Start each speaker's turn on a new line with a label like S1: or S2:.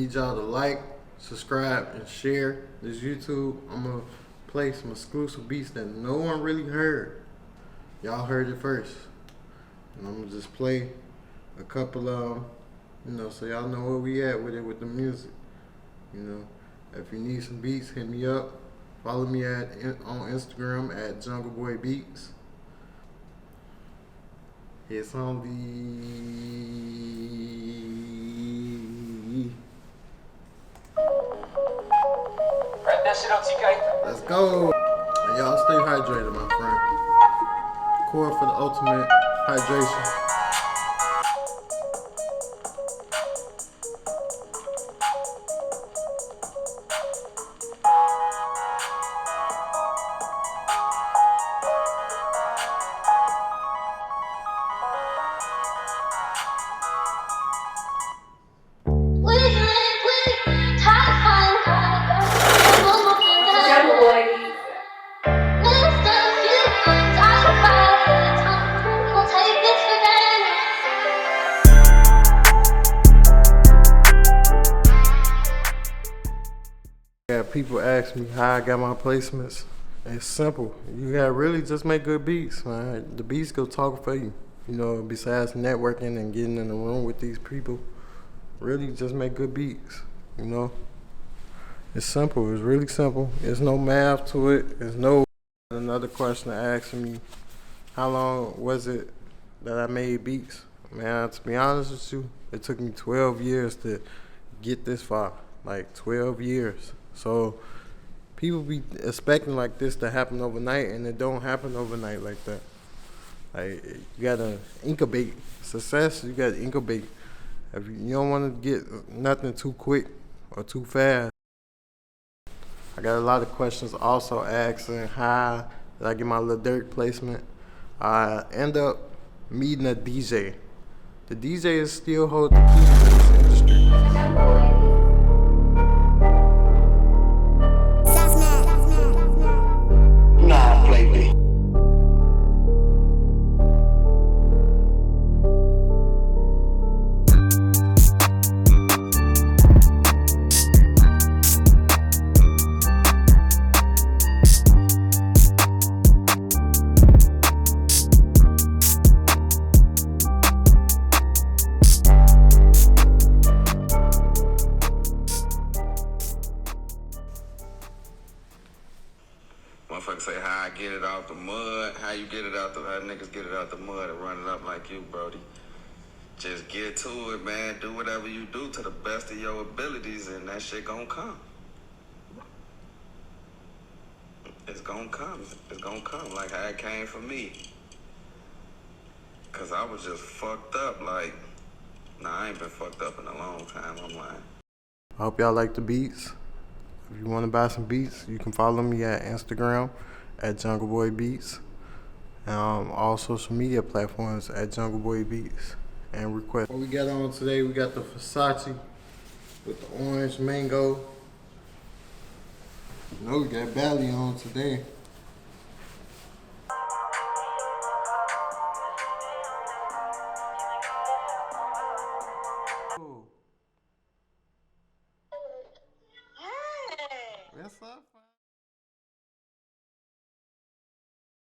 S1: need y'all to like, subscribe, and share this YouTube. I'm gonna play some exclusive beats that no one really heard. Y'all heard it first. And I'm gonna just play a couple of, so y'all know where we at with it with the music. If you need some beats, hit me up. Follow me on Instagram at Jungle Boy Beats. It's on the. Let's go. And y'all stay hydrated, my friend. Core for the ultimate hydration. Yeah, people ask me how I got my placements. It's simple. You gotta really just make good beats, man. The beats go talk for you. Besides networking and getting in the room with these people, really just make good beats. It's simple. It's really simple. There's no math to it. There's no. Another question asking me, how long was it that I made beats? Man, to be honest with you, it took me 12 years to get this far. Like 12 years. So people be expecting like this to happen overnight, and it don't happen overnight like that. Like, you gotta incubate success. You gotta incubate. If you don't want to get nothing too quick or too fast. I got a lot of questions also asking how did I get my Lil Durk placement. I end up meeting a DJ. The DJ is still hold the keys in this industry.
S2: Nah, play me. Motherfuckers say how I get it out the mud, how you get it out the, how niggas get it out the mud and run it up like you, Brody. Just get to it, man. Do whatever you do to the best of your abilities, and that shit gonna come. It's gonna come. It's gonna come like how it came for me. Cause I was just fucked up. Like, I ain't been fucked up in a long time. I'm lying.
S1: I hope y'all like the beats. If you want to buy some beats, you can follow me at Instagram at Jungle Boy Beats. All social media platforms at Jungle Boy Beats. And request. What we got on today, we got the Versace with the orange mango. We got Bally on today. What's up?